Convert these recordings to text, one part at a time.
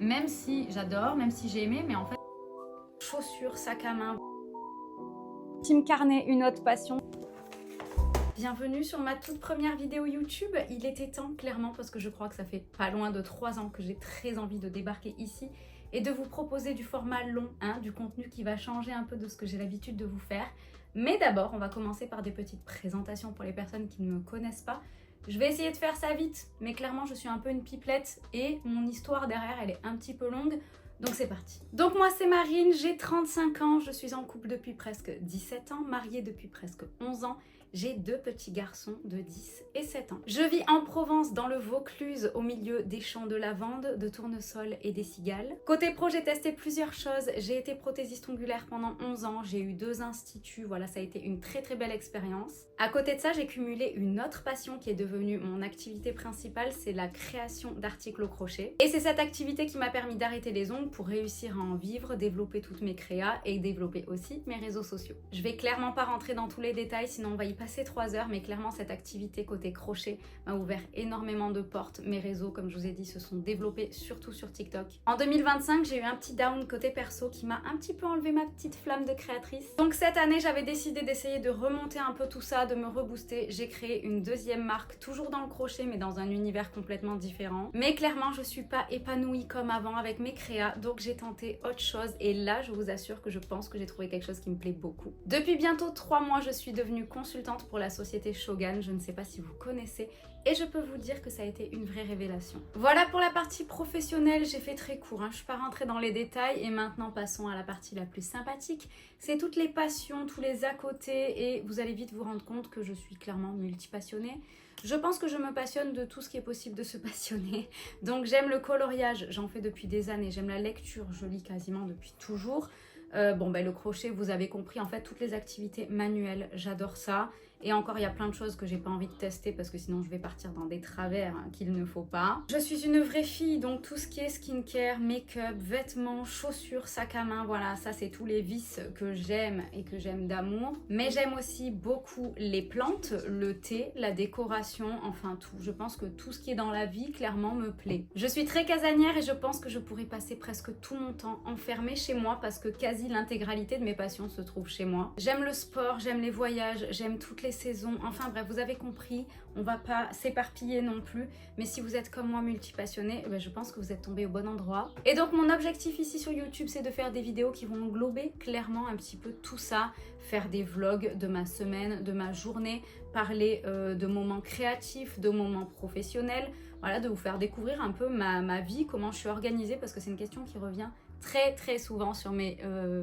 Même si j'adore, même si j'ai aimé, mais en fait, chaussures, sac à main. Team Carnet, une autre passion. Bienvenue sur ma toute première vidéo YouTube. Il était temps, clairement, parce que je crois que ça fait pas loin de 3 ans que j'ai très envie de débarquer ici et de vous proposer du format long, du contenu qui va changer un peu de ce que j'ai l'habitude de vous faire. Mais d'abord, on va commencer par des petites présentations pour les personnes qui ne me connaissent pas. Je vais essayer de faire ça vite, mais clairement, je suis un peu une pipelette et mon histoire derrière, elle est un petit peu longue. Donc c'est parti. Donc moi c'est Marine, j'ai 35 ans, je suis en couple depuis presque 17 ans, mariée depuis presque 11 ans. J'ai 2 petits garçons de 10 et 7 ans. Je vis en Provence, dans le Vaucluse, au milieu des champs de lavande, de tournesol et des cigales. Côté pro, j'ai testé plusieurs choses. J'ai été prothésiste ongulaire pendant 11 ans. J'ai eu 2 instituts. Voilà, ça a été une très très belle expérience. À côté de ça, j'ai cumulé une autre passion qui est devenue mon activité principale, c'est la création d'articles au crochet. Et c'est cette activité qui m'a permis d'arrêter les ongles pour réussir à en vivre, développer toutes mes créas et développer aussi mes réseaux sociaux. Je vais clairement pas rentrer dans tous les détails, sinon on va y passer 3 heures, mais clairement cette activité côté crochet m'a ouvert énormément de portes. Mes réseaux, comme je vous ai dit, se sont développés surtout sur TikTok. En 2025, j'ai eu un petit down côté perso qui m'a un petit peu enlevé ma petite flamme de créatrice. Donc cette année, j'avais décidé d'essayer de remonter un peu tout ça, de me rebooster. J'ai créé une deuxième marque, toujours dans le crochet, mais dans un univers complètement différent. Mais clairement, je suis pas épanouie comme avant avec mes créas, donc j'ai tenté autre chose. Et là, je vous assure que je pense que j'ai trouvé quelque chose qui me plaît beaucoup. Depuis bientôt 3 mois, je suis devenue consultante pour la société Shogun. Je ne sais pas si vous connaissez. Et je peux vous dire que ça a été une vraie révélation. Voilà pour la partie professionnelle, j'ai fait très court, je ne suis pas rentrée dans les détails. Et maintenant, passons à la partie la plus sympathique. C'est toutes les passions, tous les à côté. Et vous allez vite vous rendre compte que je suis clairement multipassionnée. Je pense que je me passionne de tout ce qui est possible de se passionner. Donc j'aime le coloriage, j'en fais depuis des années. J'aime la lecture, je lis quasiment depuis toujours. Le crochet, vous avez compris, en fait, toutes les activités manuelles, j'adore ça. Et encore, il y a plein de choses que j'ai pas envie de tester parce que sinon je vais partir dans des travers qu'il ne faut pas. Je suis une vraie fille, donc tout ce qui est skincare, make-up, vêtements, chaussures, sac à main, voilà, ça c'est tous les vices que j'aime et que j'aime d'amour. Mais j'aime aussi beaucoup les plantes, le thé, la décoration, enfin tout. Je pense que tout ce qui est dans la vie, clairement, me plaît. Je suis très casanière et je pense que je pourrais passer presque tout mon temps enfermée chez moi parce que quasi l'intégralité de mes passions se trouve chez moi. J'aime le sport, j'aime les voyages, j'aime toutes les saisons, enfin bref, vous avez compris, on va pas s'éparpiller non plus, mais si vous êtes comme moi multipassionné, je pense que vous êtes tombé au bon endroit. Et donc mon objectif ici sur YouTube, c'est de faire des vidéos qui vont englober clairement un petit peu tout ça, faire des vlogs de ma semaine, de ma journée, parler de moments créatifs, de moments professionnels, voilà, de vous faire découvrir un peu ma vie, comment je suis organisée, parce que c'est une question qui revient très souvent sur mes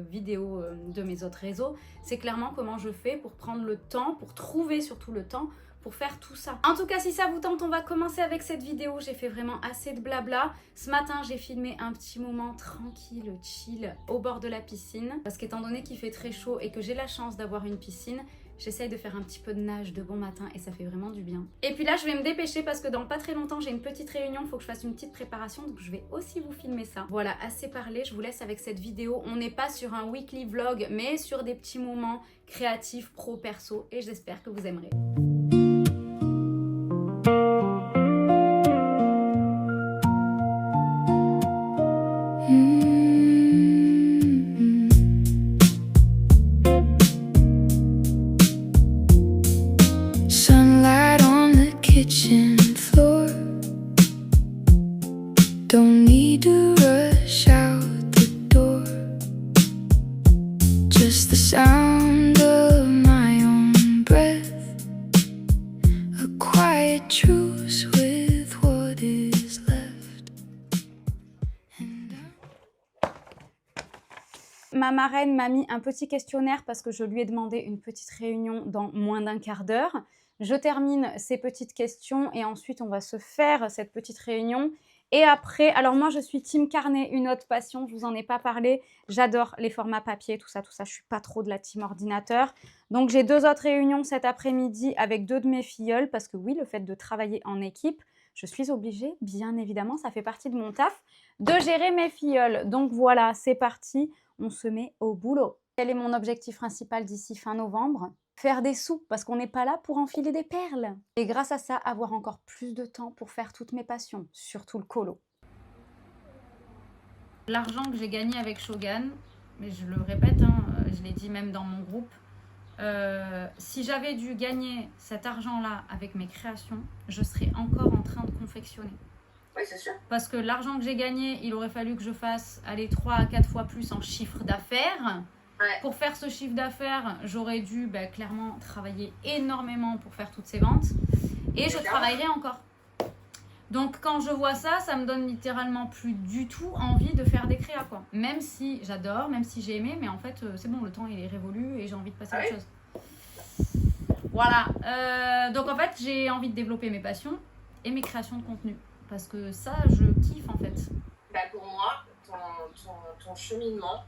vidéos de mes autres réseaux. C'est clairement comment je fais pour prendre le temps, pour trouver surtout le temps pour faire tout ça. En tout cas, si ça vous tente, on va commencer avec cette vidéo. J'ai fait vraiment assez de blabla. Ce matin, j'ai filmé un petit moment tranquille, chill, au bord de la piscine. Parce qu'étant donné qu'il fait très chaud et que j'ai la chance d'avoir une piscine, j'essaye de faire un petit peu de nage de bon matin et ça fait vraiment du bien. Et puis là, je vais me dépêcher parce que dans pas très longtemps, j'ai une petite réunion. Il faut que je fasse une petite préparation. Donc, je vais aussi vous filmer ça. Voilà, assez parlé. Je vous laisse avec cette vidéo. On n'est pas sur un weekly vlog, mais sur des petits moments créatifs, pro, perso. Et j'espère que vous aimerez. Sunlight on the kitchen floor. Don't need to rush out the door. Just the sound of my own breath. A quiet truce with what is left. Ma marraine m'a mis un petit questionnaire parce que je lui ai demandé une petite réunion dans moins d'un quart d'heure. Je termine ces petites questions et ensuite on va se faire cette petite réunion. Et après, alors moi je suis team carnet, une autre passion, je vous en ai pas parlé. J'adore les formats papier, tout ça. Je suis pas trop de la team ordinateur. Donc j'ai 2 autres réunions cet après-midi avec 2 de mes filleuls parce que oui, le fait de travailler en équipe, je suis obligée, bien évidemment, ça fait partie de mon taf, de gérer mes filleuls. Donc voilà, c'est parti, on se met au boulot. Quel est mon objectif principal d'ici fin novembre ? Faire des sous, parce qu'on n'est pas là pour enfiler des perles. Et grâce à ça, avoir encore plus de temps pour faire toutes mes passions, surtout le colo. L'argent que j'ai gagné avec Shogun, mais je le répète, hein, je l'ai dit même dans mon groupe, si j'avais dû gagner cet argent-là avec mes créations, je serais encore en train de confectionner. Oui, c'est sûr. Parce que l'argent que j'ai gagné, il aurait fallu que je fasse 3 à 4 fois plus en chiffre d'affaires. Ouais. Pour faire ce chiffre d'affaires, j'aurais dû clairement travailler énormément pour faire toutes ces ventes. Et je travaillerai encore. Donc quand je vois ça, ça me donne littéralement plus du tout envie de faire des créas, quoi. Même si j'adore, même si j'ai aimé, mais en fait c'est bon, le temps il est révolu et j'ai envie de passer à autre chose. Voilà. Donc en fait j'ai envie de développer mes passions et mes créations de contenu. Parce que ça, je kiffe en fait. Pour moi, ton cheminement.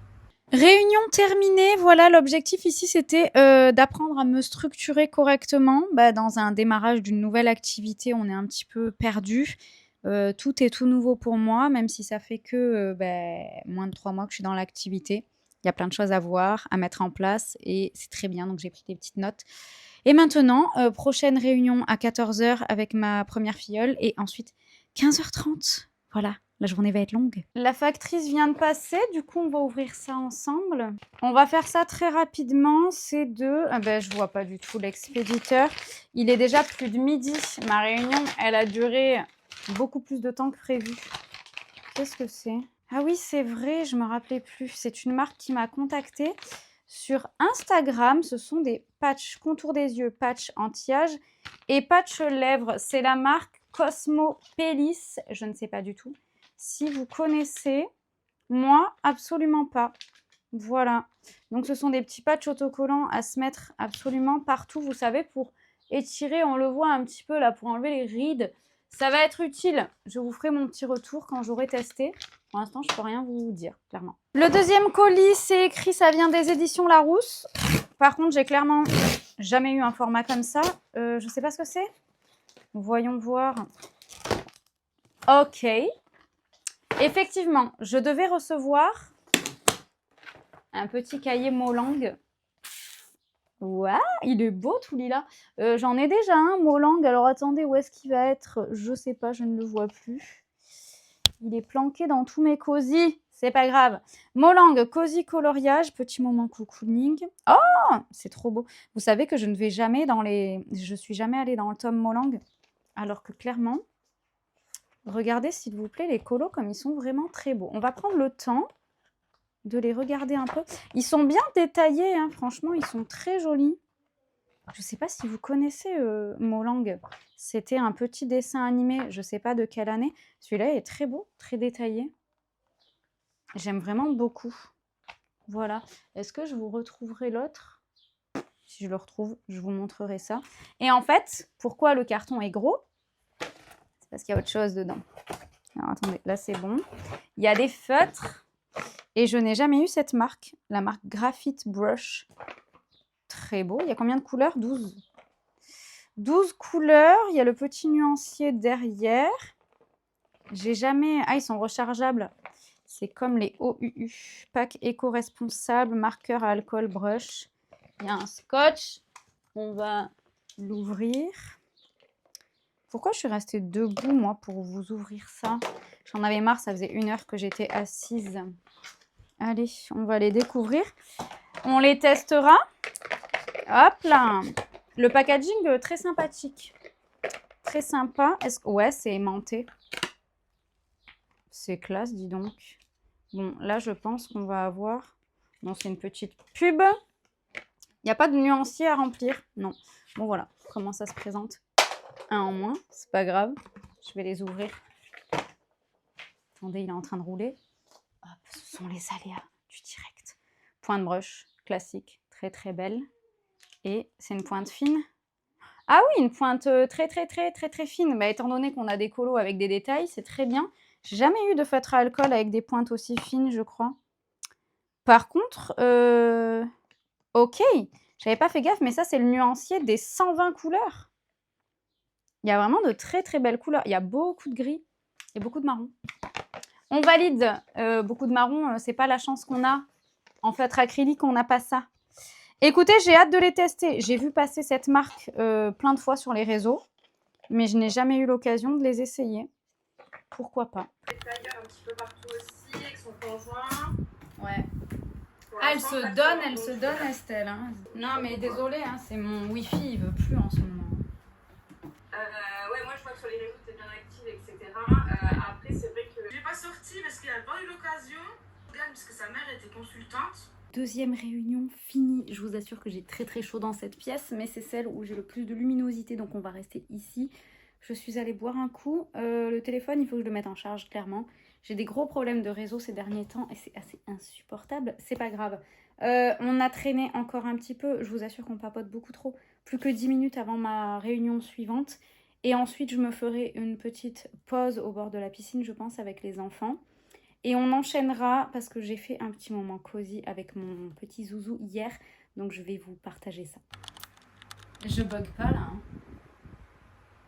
Réunion terminée, voilà, l'objectif ici c'était d'apprendre à me structurer correctement. Dans un démarrage d'une nouvelle activité, on est un petit peu perdu. Tout est tout nouveau pour moi, même si ça fait que moins de 3 mois que je suis dans l'activité. Il y a plein de choses à voir, à mettre en place et c'est très bien, donc j'ai pris des petites notes. Et maintenant, prochaine réunion à 14h avec ma première filleule et ensuite 15h30. Voilà. La journée va être longue. La factrice vient de passer, du coup on va ouvrir ça ensemble. On va faire ça très rapidement, c'est de... je vois pas du tout l'expéditeur. Il est déjà plus de midi. Ma réunion, elle a duré beaucoup plus de temps que prévu. Qu'est-ce que c'est? Ah oui, c'est vrai, je me rappelais plus. C'est une marque qui m'a contactée sur Instagram. Ce sont des patchs contour des yeux, patch anti-âge et patch lèvres. C'est la marque Cosmo Pelis, je ne sais pas du tout. Si vous connaissez, moi, absolument pas. Voilà. Donc, ce sont des petits patchs autocollants à se mettre absolument partout. Vous savez, pour étirer, on le voit un petit peu là, pour enlever les rides. Ça va être utile. Je vous ferai mon petit retour quand j'aurai testé. Pour l'instant, je ne peux rien vous dire, clairement. Le deuxième colis, c'est écrit, ça vient des éditions Larousse. Par contre, j'ai clairement jamais eu un format comme ça. Je ne sais pas ce que c'est. Voyons voir. Ok. Effectivement, je devais recevoir un petit cahier Molang. Waouh, il est beau tout lilas. J'en ai déjà un Molang. Alors attendez, où est-ce qu'il va être? Je sais pas, je ne le vois plus. Il est planqué dans tous mes cosy. C'est pas grave. Molang, cosy coloriage, petit moment cocooning. Oh, c'est trop beau. Vous savez que je ne vais jamais dans les... Je suis jamais allée dans le tome Molang. Alors que clairement... Regardez s'il vous plaît les colos comme ils sont vraiment très beaux. On va prendre le temps de les regarder un peu. Ils sont bien détaillés, hein. Franchement, ils sont très jolis. Je ne sais pas si vous connaissez Molang. C'était un petit dessin animé, je ne sais pas de quelle année. Celui-là est très beau, très détaillé. J'aime vraiment beaucoup. Voilà. Est-ce que je vous retrouverai l'autre? Si je le retrouve, je vous montrerai ça. Et en fait, pourquoi le carton est gros? Parce qu'il y a autre chose dedans. Alors attendez, là c'est bon. Il y a des feutres. Et je n'ai jamais eu cette marque. La marque Graphite Brush. Très beau. Il y a combien de couleurs? 12. 12 couleurs. Il y a le petit nuancier derrière. J'ai jamais... Ah, ils sont rechargeables. C'est comme les OUU. Pack éco-responsable, marqueur à alcool, brush. Il y a un scotch. On va l'ouvrir. Pourquoi je suis restée debout, moi, pour vous ouvrir ça? J'en avais marre, ça faisait 1 heure que j'étais assise. Allez, on va les découvrir. On les testera. Hop là. Le packaging, très sympathique. Très sympa. Ouais, c'est aimanté. C'est classe, dis donc. Bon, là, je pense qu'on va avoir... Non, c'est une petite pub. Il n'y a pas de nuancier à remplir. Non. Bon, voilà comment ça se présente. Un en moins, c'est pas grave. Je vais les ouvrir. Attendez, il est en train de rouler. Hop, ce sont les aléas du direct. Pointe brush, classique, très très belle. Et c'est une pointe fine. Ah oui, une pointe très fine. Étant donné qu'on a des colos avec des détails, c'est très bien. J'ai jamais eu de feutre à alcool avec des pointes aussi fines, je crois. Par contre, ok, j'avais pas fait gaffe, mais ça c'est le nuancier des 120 couleurs. Il y a vraiment de très très belles couleurs. Il y a beaucoup de gris et beaucoup de marron. On valide. Beaucoup de marron, c'est pas la chance qu'on a. En feutre acrylique, on n'a pas ça. Écoutez, j'ai hâte de les tester. J'ai vu passer cette marque plein de fois sur les réseaux, mais je n'ai jamais eu l'occasion de les essayer. Pourquoi pas? Des tailleurs un petit peu partout aussi, avec son conjoint. Ouais. Pour Ah, elle l'instant, se pas donne, de elle se donc, donne, Estelle. Hein. Non, mais désolé, hein, c'est mon wifi, il veut plus en ce moment. Ouais, moi je vois que sur les réseaux t'es bien active, etc. Après, c'est vrai que j'ai pas sorti parce qu'elle n'a pas eu l'occasion. Parce que sa mère était consultante. Deuxième réunion finie. Je vous assure que j'ai très très chaud dans cette pièce, mais c'est celle où j'ai le plus de luminosité, donc on va rester ici. Je suis allée boire un coup. Le téléphone, il faut que je le mette en charge, clairement. J'ai des gros problèmes de réseau ces derniers temps et c'est assez insupportable. C'est pas grave. On a traîné encore un petit peu. Je vous assure qu'on papote beaucoup trop. Plus que 10 minutes avant ma réunion suivante. Et ensuite, je me ferai une petite pause au bord de la piscine, je pense, avec les enfants. Et on enchaînera parce que j'ai fait un petit moment cosy avec mon petit zouzou hier. Donc je vais vous partager ça. Je bug pas là. Hein.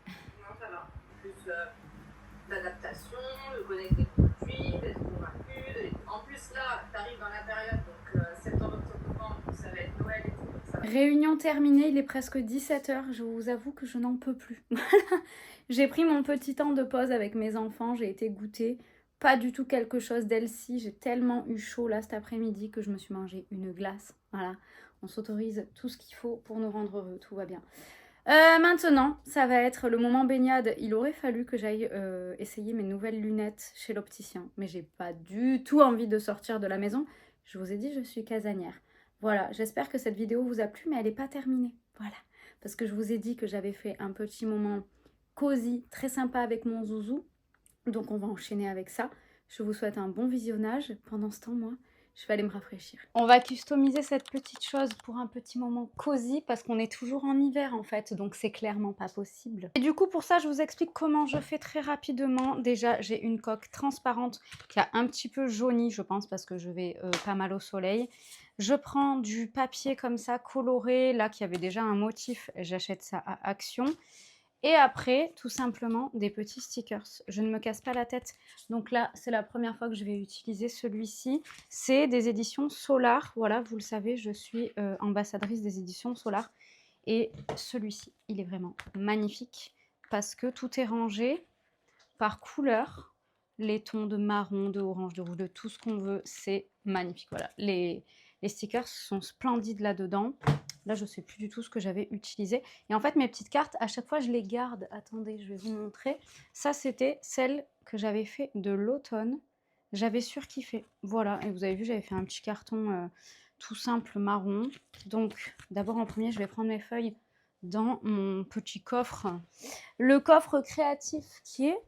Non, ça va. Plus d'adaptation, de connaître les produits, d'être convaincu. En plus, là, t'arrives dans la période, donc septembre, octobre, novembre, ça va être Noël et tout. Ça va. Réunion terminée, il est presque 17 h. Je vous avoue que je n'en peux plus. J'ai pris mon petit temps de pause avec mes enfants. J'ai été goûter. Pas du tout quelque chose d'healthy. J'ai tellement eu chaud là cet après-midi que je me suis mangé une glace. Voilà, on s'autorise tout ce qu'il faut pour nous rendre heureux. Tout va bien. Maintenant, ça va être le moment baignade. Il aurait fallu que j'aille essayer mes nouvelles lunettes chez l'opticien. Mais j'ai pas du tout envie de sortir de la maison. Je vous ai dit, je suis casanière. Voilà, j'espère que cette vidéo vous a plu, mais elle n'est pas terminée. Voilà, parce que je vous ai dit que j'avais fait un petit moment cosy, très sympa avec mon zouzou. Donc on va enchaîner avec ça. Je vous souhaite un bon visionnage. Pendant ce temps, moi, je vais aller me rafraîchir. On va customiser cette petite chose pour un petit moment cosy parce qu'on est toujours en hiver en fait, donc c'est clairement pas possible. Et du coup pour ça, je vous explique comment je fais très rapidement. Déjà, j'ai une coque transparente qui a un petit peu jauni, je pense, parce que je vais pas mal au soleil. Je prends du papier comme ça coloré, là qui avait déjà un motif, j'achète ça à Action. Et après, tout simplement, des petits stickers. Je ne me casse pas la tête. Donc là, c'est la première fois que je vais utiliser celui-ci. C'est des éditions Solar. Voilà, vous le savez, je suis ambassadrice des éditions Solar. Et celui-ci, il est vraiment magnifique parce que tout est rangé par couleur. Les tons de marron, de orange, de rouge, de tout ce qu'on veut, c'est magnifique. Voilà, les stickers sont splendides là-dedans. Là, je ne sais plus du tout ce que j'avais utilisé. Et en fait, mes petites cartes, à chaque fois, je les garde. Attendez, je vais vous montrer. Ça, c'était celle que j'avais fait de l'automne. J'avais surkiffé. Voilà, et vous avez vu, j'avais fait un petit carton tout simple marron. Donc, d'abord, en premier, je vais prendre mes feuilles dans mon petit coffre. Le coffre créatif qui est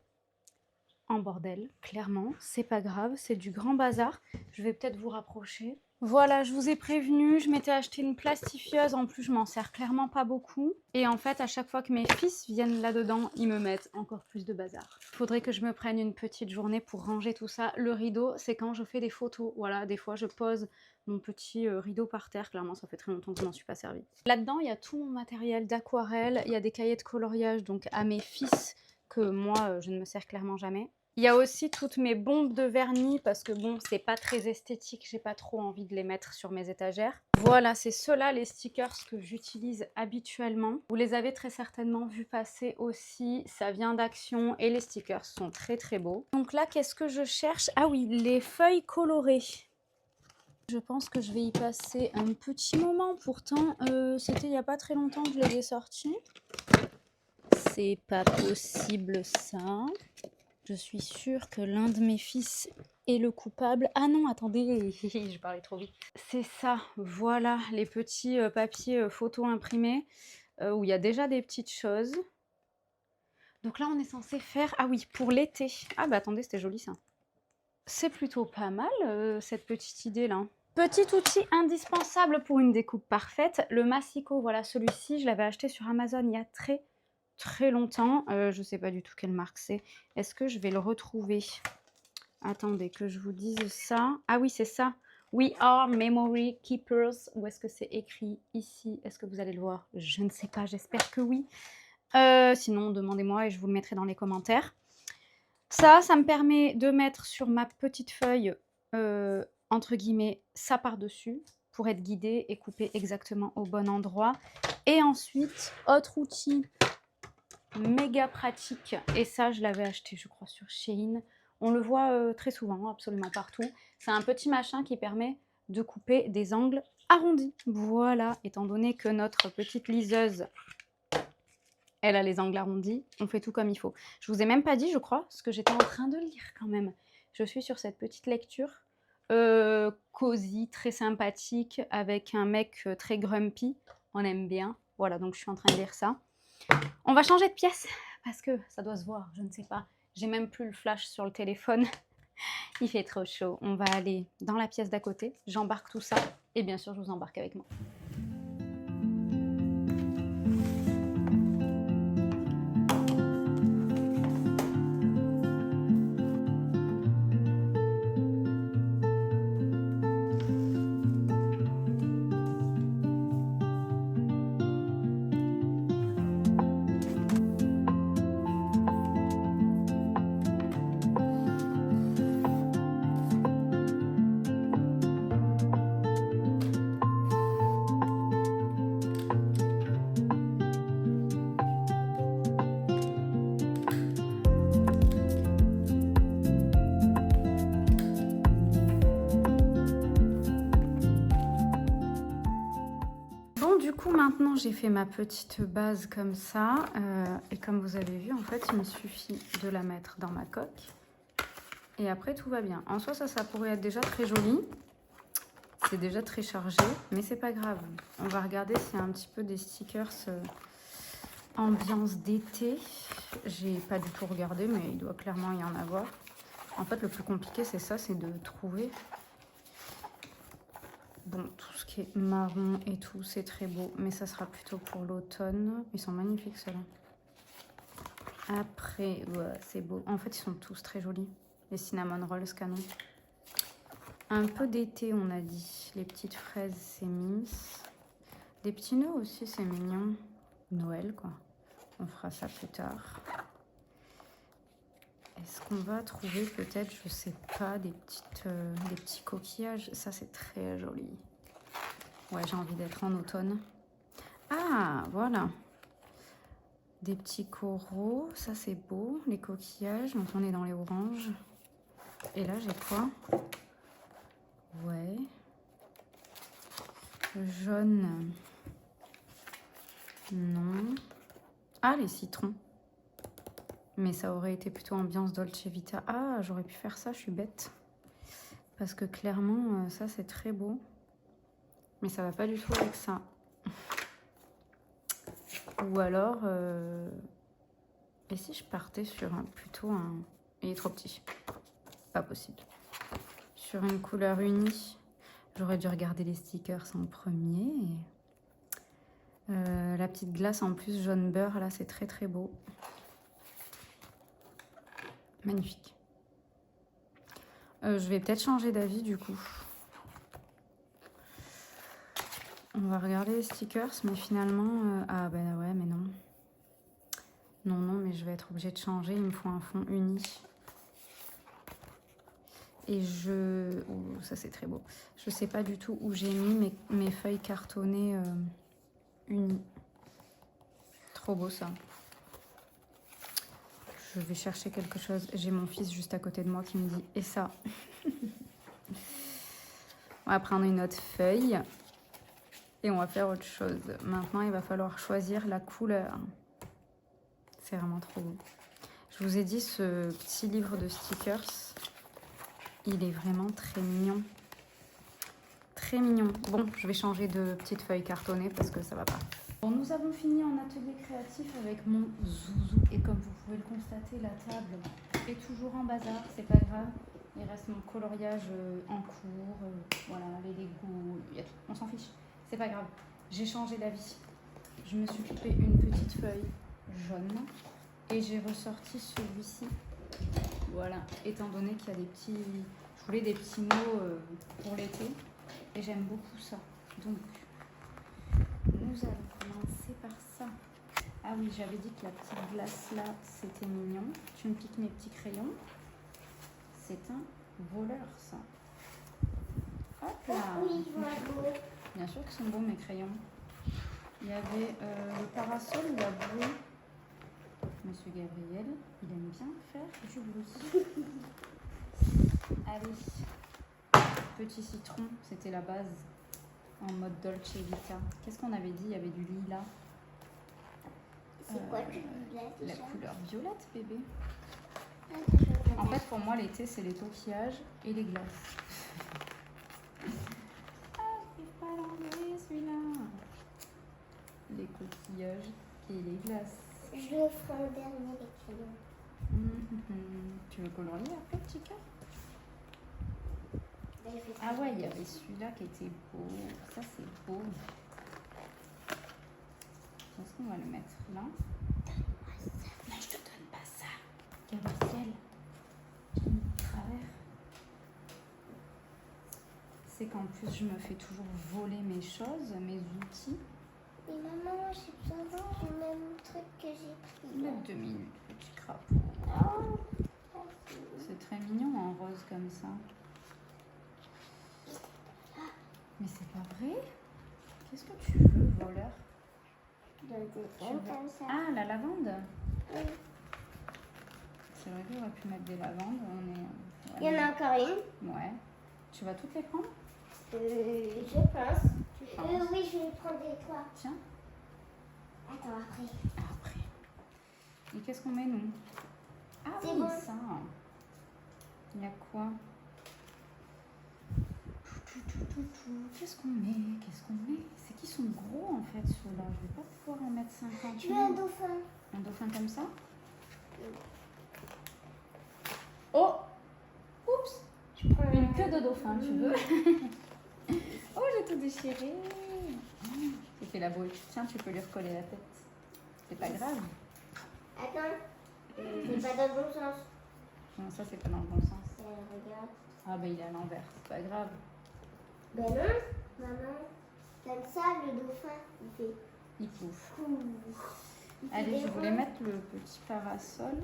en bordel, clairement. C'est pas grave, c'est du grand bazar. Je vais peut-être vous rapprocher. Voilà, je vous ai prévenu, je m'étais acheté une plastifieuse, en plus je m'en sers clairement pas beaucoup. Et en fait, à chaque fois que mes fils viennent là-dedans, ils me mettent encore plus de bazar. Il faudrait que je me prenne une petite journée pour ranger tout ça. Le rideau, c'est quand je fais des photos. Voilà, des fois je pose mon petit rideau par terre, clairement ça fait très longtemps que je m'en suis pas servi. Là-dedans, il y a tout mon matériel d'aquarelle, il y a des cahiers de coloriage, donc à mes fils, que moi, je ne me sers clairement jamais. Il y a aussi toutes mes bombes de vernis parce que bon, c'est pas très esthétique, j'ai pas trop envie de les mettre sur mes étagères. Voilà, c'est ceux-là les stickers que j'utilise habituellement. Vous les avez très certainement vu passer aussi, ça vient d'Action et les stickers sont très très beaux. Donc là, qu'est-ce que je cherche? Ah oui, les feuilles colorées. Je pense que je vais y passer un petit moment, pourtant c'était il n'y a pas très longtemps que je les ai sortis. C'est pas possible ça. Je suis sûre que l'un de mes fils est le coupable. Ah non, attendez, je parlais trop vite. C'est ça, voilà, les petits papiers photo imprimés où il y a déjà des petites choses. Donc là, on est censé faire... Ah oui, pour l'été. Ah bah attendez, c'était joli ça. C'est plutôt pas mal cette petite idée-là. Petit outil indispensable pour une découpe parfaite, le massicot. Voilà, celui-ci, je l'avais acheté sur Amazon il y a très longtemps. Je ne sais pas du tout quelle marque c'est. Est-ce que je vais le retrouver? Attendez que je vous dise ça. Ah oui, c'est ça. We are memory keepers. Où est-ce que c'est écrit ici? Est-ce que vous allez le voir? Je ne sais pas, j'espère que oui. Sinon, demandez-moi et je vous le mettrai dans les commentaires. Ça me permet de mettre sur ma petite feuille, entre guillemets, ça par-dessus pour être guidée et couper exactement au bon endroit. Et ensuite, autre outil méga pratique, et ça je l'avais acheté je crois sur Shein, On le voit très souvent, absolument partout. C'est un petit machin qui permet de couper des angles arrondis. Voilà, étant donné que notre petite liseuse, elle a les angles arrondis, on fait tout comme il faut. Je vous ai même pas dit, je crois, ce que j'étais en train de lire quand même. Je suis sur cette petite lecture cosy, très sympathique, avec un mec très grumpy. On aime bien. Voilà, donc je suis en train de lire ça. On va changer de pièce, parce que ça doit se voir, je ne sais pas. J'ai même plus le flash sur le téléphone. Il fait trop chaud. On va aller dans la pièce d'à côté. J'embarque tout ça. Et bien sûr, je vous embarque avec moi. Bon, du coup, maintenant, j'ai fait ma petite base comme ça. Et comme vous avez vu, en fait, il me suffit de la mettre dans ma coque. Et après, tout va bien. En soi, ça pourrait être déjà très joli. C'est déjà très chargé, mais c'est pas grave. On va regarder s'il y a un petit peu des stickers ambiance d'été. J'ai pas du tout regardé, mais il doit clairement y en avoir. En fait, le plus compliqué, c'est ça, c'est de trouver... Bon, tout ce qui est marron et tout, c'est très beau, mais ça sera plutôt pour l'automne. Ils sont magnifiques, ceux-là. Après, ouais, c'est beau. En fait, ils sont tous très jolis. Les cinnamon rolls, canon. Un peu d'été, on a dit. Les petites fraises, c'est mimes. Des petits nœuds aussi, c'est mignon. Noël, quoi. On fera ça plus tard. Est-ce qu'on va trouver peut-être, je sais pas, des petits coquillages? Ça, c'est très joli. Ouais, j'ai envie d'être en automne. Ah, voilà. Des petits coraux, ça c'est beau. Les coquillages, donc on est dans les oranges. Et là, j'ai quoi? Ouais. Jaune. Non. Ah, les citrons. Mais ça aurait été plutôt ambiance Dolce Vita. Ah, j'aurais pu faire ça, je suis bête. Parce que clairement, ça c'est très beau. Mais ça va pas du tout avec ça. Ou alors... Et si je partais sur plutôt un... Il est trop petit. Pas possible. Sur une couleur unie. J'aurais dû regarder les stickers en premier. La petite glace en plus jaune beurre, là c'est très très beau. Magnifique. Je vais peut-être changer d'avis du coup. On va regarder les stickers, mais finalement... Ah ben ouais, mais non. Non, non, mais je vais être obligée de changer. Il me faut un fond uni. Et je... Oh, ça c'est très beau. Je sais pas du tout où j'ai mis mes feuilles cartonnées unies. Trop beau ça. Je vais chercher quelque chose. J'ai mon fils juste à côté de moi qui me dit « Et ça ?» On va prendre une autre feuille. Et on va faire autre chose. Maintenant, il va falloir choisir la couleur. C'est vraiment trop beau. Je vous ai dit, ce petit livre de stickers, il est vraiment très mignon. Très mignon. Bon, je vais changer de petite feuille cartonnée parce que ça va pas. Bon, nous avons fini en atelier créatif avec mon zouzou. Et comme vous pouvez le constater, la table est toujours en bazar. C'est pas grave. Il reste mon coloriage en cours. Voilà, les Legos, il y a tout. On s'en fiche. C'est pas grave. J'ai changé d'avis. Je me suis coupé une petite feuille jaune. Et j'ai ressorti celui-ci. Voilà. Étant donné qu'il y a des petits... Je voulais des petits mots pour l'été. Et j'aime beaucoup ça. Donc, nous allons commencer par ça. Ah oui, j'avais dit que la petite glace là, c'était mignon. Tu me piques mes petits crayons. C'est un voleur, ça. Hop là. Oui, voilà. Bien sûr qu'ils sont beaux, mes crayons. Il y avait le parasol ou la bouée. Monsieur Gabriel, il aime bien faire du blues. Allez, petit citron, c'était la base en mode Dolce Vita. Qu'est-ce qu'on avait dit? Il y avait du lilas. C'est quoi du lilas La déjà? couleur violette, bébé. Ah, je En fait, pour moi, l'été, c'est les coquillages et les glaces. Ah, je peux pas l'enlever, celui-là. Les coquillages et les glaces. Je le ferai en dernier les crayons. Tu veux colorier après, petit cœur? Là, je vais Ah ouais, il y avait celui-là qui était beau. Ça, c'est beau. Est-ce qu'on va le mettre là? Mais je te donne pas ça. Gabriel. J'ai mis de travers. C'est qu'en plus, je me fais toujours voler mes choses, mes outils. Mais maman, j'ai besoin du même truc que j'ai pris. Même 2 minutes, petit crapaud. Oh, C'est très mignon en rose comme ça. Mais c'est pas vrai? Qu'est-ce que tu veux, voleur? comme ça. Ah, la lavande? Oui. C'est vrai que j'aurais pu mettre des lavandes. Il y en a encore une. Ouais. Tu vas toutes les prendre? Je pense. Tu penses? Oui, je vais prendre les trois. Tiens. Attends, après. Après. Et qu'est-ce qu'on met, nous? Ah C'est oui, bon. ça. Il y a quoi? Qu'est-ce qu'on met? Qu'est-ce qu'on met? C'est qu'ils sont gros, en fait, ceux-là. Je vais pas pouvoir en mettre 50. Tu veux un dauphin? Un dauphin comme ça? Oh! Oups! Je prends Une queue de dauphin, tu veux? Oh, j'ai tout déchiré! J'ai fait la brute. Tiens, tu peux lui recoller la tête. C'est pas grave. Attends. C'est pas dans le bon sens. Non, ça, c'est pas dans le bon sens. Regarde. Ah, bah, il est à l'envers. C'est pas grave. Ben non, maman. Comme ça, le dauphin, il fait Il pouffe. couh. Il fait Allez, des je voulais ronds. mettre le petit parasol.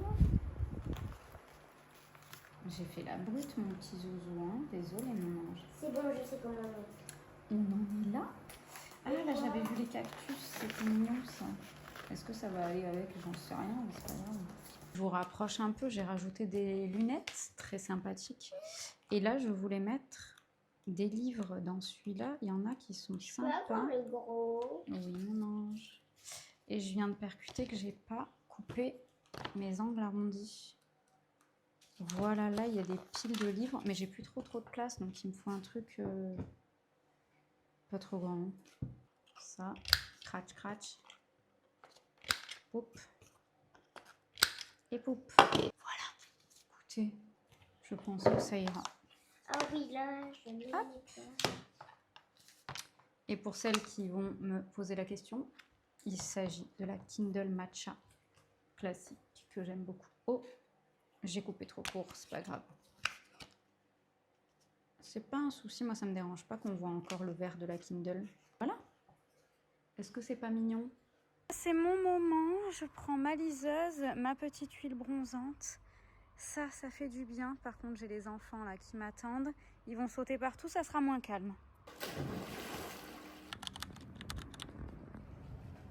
J'ai fait la brute, mon petit zouzou. Hein. Désolé, mon ange. C'est bon, je sais comment mettre. On en est là. Ah, là, j'avais vu les cactus. C'était mignon, ça. Est-ce que ça va aller avec? J'en sais rien, mais c'est pas grave. Je vous rapproche un peu. J'ai rajouté des lunettes très sympathiques. Et là, je voulais mettre des livres dans celui-là. Il y en a qui sont Je peux avoir sympas. le gros. Oui, mon ange. Et je viens de percuter que j'ai pas coupé mes angles arrondis. Voilà, là, il y a des piles de livres. Mais j'ai plus trop de place, donc il me faut un truc pas trop grand. Ça, cratch, cratch. Poup. Et poup. Voilà. Écoutez, je pense que ça ira. Ah oui, là, je mets Hop. les plats. Et pour celles qui vont me poser la question, il s'agit de la Kindle Matcha classique que j'aime beaucoup. Oh, j'ai coupé trop court, c'est pas grave. C'est pas un souci, moi ça me dérange pas qu'on voit encore le verre de la Kindle. Voilà. Est-ce que c'est pas mignon? C'est mon moment, je prends ma liseuse, ma petite huile bronzante. Ça fait du bien. Par contre, j'ai les enfants là qui m'attendent. Ils vont sauter partout, ça sera moins calme.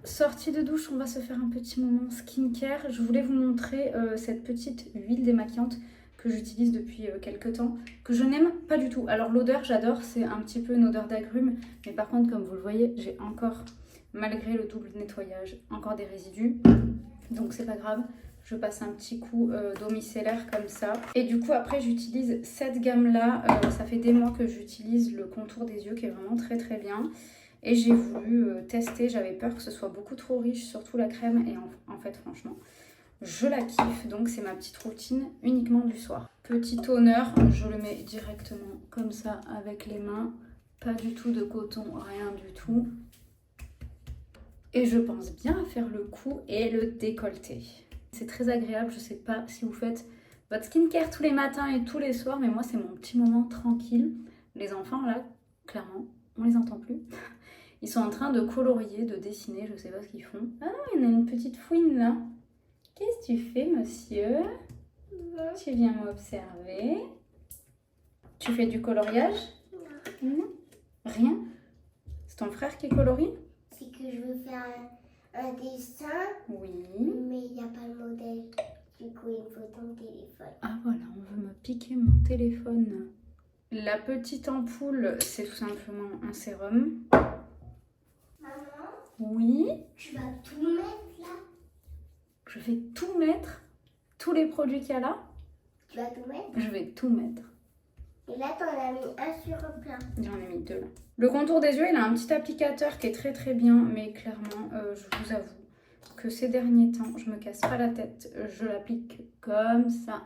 Sortie de douche, on va se faire un petit moment skincare. Je voulais vous montrer cette petite huile démaquillante que j'utilise depuis quelques temps, que je n'aime pas du tout. Alors l'odeur, j'adore, c'est un petit peu une odeur d'agrumes, mais par contre, comme vous le voyez, j'ai encore, malgré le double nettoyage, encore des résidus. Donc c'est pas grave, je passe un petit coup d'eau micellaire comme ça. Et du coup, après, j'utilise cette gamme-là. Ça fait des mois que j'utilise le contour des yeux qui est vraiment très très bien. Et j'ai voulu tester, j'avais peur que ce soit beaucoup trop riche, surtout la crème. Et en fait, franchement, je la kiffe. Donc, c'est ma petite routine uniquement du soir. Petit toner, je le mets directement comme ça avec les mains. Pas du tout de coton, rien du tout. Et je pense bien à faire le cou et le décolleté. C'est très agréable, je sais pas si vous faites votre skincare tous les matins et tous les soirs, mais moi, c'est mon petit moment tranquille. Les enfants, là, clairement, on les entend plus. Ils sont en train de colorier, de dessiner, je sais pas ce qu'ils font. Ah, il y en a une petite fouine là. Qu'est-ce que tu fais, monsieur? Tu viens m'observer. Tu fais du coloriage? Non. Rien? C'est ton frère qui colorie? C'est que je veux faire un dessin, Oui. mais il n'y a pas le modèle. Du coup, il me faut ton téléphone. Ah voilà, on veut me piquer mon téléphone. La petite ampoule, c'est tout simplement un sérum. Maman, Oui, tu vas tout mettre là? je vais tout mettre. Tous les produits qu'il y a là, Tu vas tout mettre? je vais tout mettre. Et là, t'en as mis un sur plein. J'en ai mis 2 là. Le contour des yeux, il a un petit applicateur qui est très très bien, mais clairement, je vous avoue que ces derniers temps, je me casse pas la tête. Je l'applique comme ça.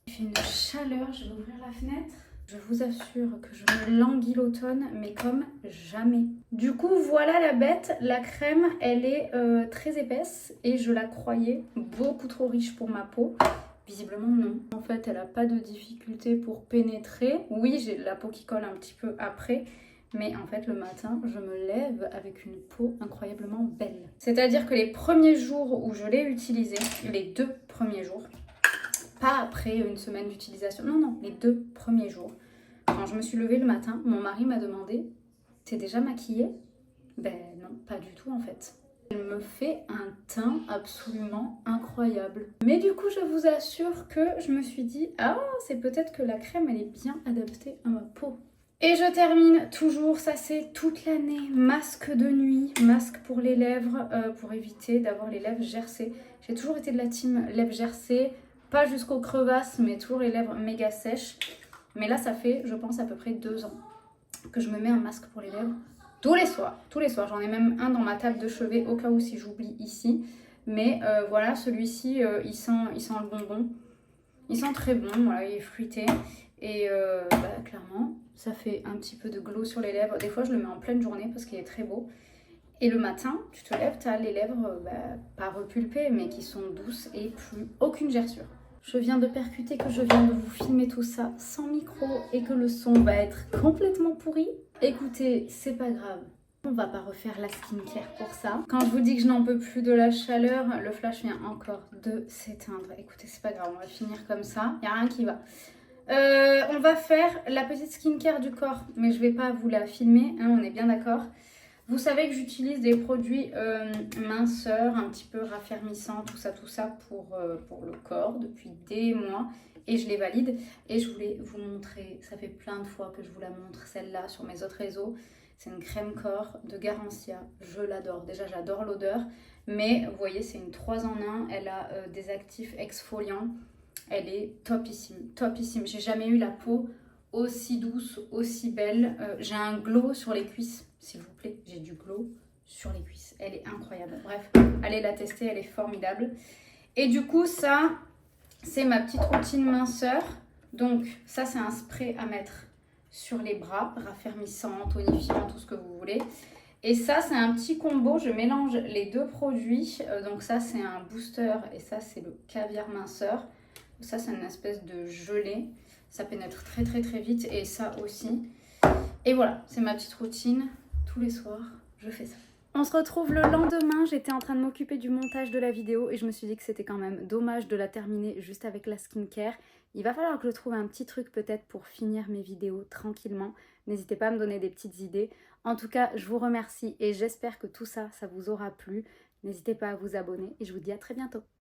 Il fait une chaleur, je vais ouvrir la fenêtre. Je vous assure que je me languis l'automne, mais comme jamais. Du coup, voilà la bête. La crème, elle est très épaisse et je la croyais beaucoup trop riche pour ma peau. Visiblement non. En fait, elle n'a pas de difficulté pour pénétrer. Oui, j'ai la peau qui colle un petit peu après. Mais en fait, le matin, je me lève avec une peau incroyablement belle. C'est-à-dire que les premiers jours où je l'ai utilisée, les 2 premiers jours, pas après une semaine d'utilisation, non, les 2 premiers jours, quand je me suis levée le matin, mon mari m'a demandé « T'es déjà maquillée ?» Ben non, pas du tout en fait. Elle me fait un teint absolument incroyable. Mais du coup, je vous assure que je me suis dit « Ah, c'est peut-être que la crème, elle est bien adaptée à ma peau. » Et je termine toujours, ça c'est toute l'année, masque de nuit, masque pour les lèvres, pour éviter d'avoir les lèvres gercées. J'ai toujours été de la team lèvres gercées, pas jusqu'aux crevasses, mais toujours les lèvres méga sèches. Mais là, ça fait, je pense, à peu près 2 ans que je me mets un masque pour les lèvres. Tous les soirs, j'en ai même un dans ma table de chevet au cas où si j'oublie ici. Mais voilà, celui-ci, il sent le bonbon. Il sent très bon, voilà, il est fruité. Et clairement, ça fait un petit peu de glow sur les lèvres. Des fois, je le mets en pleine journée parce qu'il est très beau. Et le matin, tu te lèves, tu as les lèvres pas repulpées, mais qui sont douces et plus aucune gerçure. Je viens de percuter que je viens de vous filmer tout ça sans micro et que le son va être complètement pourri. Écoutez, c'est pas grave. On va pas refaire la skincare pour ça. Quand je vous dis que je n'en peux plus de la chaleur, le flash vient encore de s'éteindre. Écoutez, c'est pas grave, on va finir comme ça. Il n'y a rien qui va. On va faire la petite skincare du corps, mais je vais pas vous la filmer, hein, on est bien d'accord. Vous savez que j'utilise des produits minceurs, un petit peu raffermissants, tout ça pour le corps depuis des mois. Et je les valide. Et je voulais vous montrer, ça fait plein de fois que je vous la montre, celle-là, sur mes autres réseaux. C'est une crème corps de Garancia. Je l'adore. Déjà, j'adore l'odeur. Mais vous voyez, c'est une 3 en 1. Elle a des actifs exfoliants. Elle est topissime, topissime. J'ai jamais eu la peau aussi douce, aussi belle. J'ai un glow sur les cuisses, s'il vous plaît. J'ai du glow sur les cuisses. Elle est incroyable. Bref, allez la tester, elle est formidable. Et du coup, ça, c'est ma petite routine minceur. Donc, ça, c'est un spray à mettre sur les bras, raffermissant, tonifiant, tout ce que vous voulez. Et ça, c'est un petit combo. Je mélange les 2 produits. Donc ça, c'est un booster et ça, c'est le caviar minceur. Ça, c'est une espèce de gelée. Ça pénètre très vite. Et ça aussi. Et voilà, c'est ma petite routine. Tous les soirs, je fais ça. On se retrouve le lendemain. J'étais en train de m'occuper du montage de la vidéo. Et je me suis dit que c'était quand même dommage de la terminer juste avec la skincare. Il va falloir que je trouve un petit truc peut-être pour finir mes vidéos tranquillement. N'hésitez pas à me donner des petites idées. En tout cas, je vous remercie. Et j'espère que tout ça, ça vous aura plu. N'hésitez pas à vous abonner. Et je vous dis à très bientôt.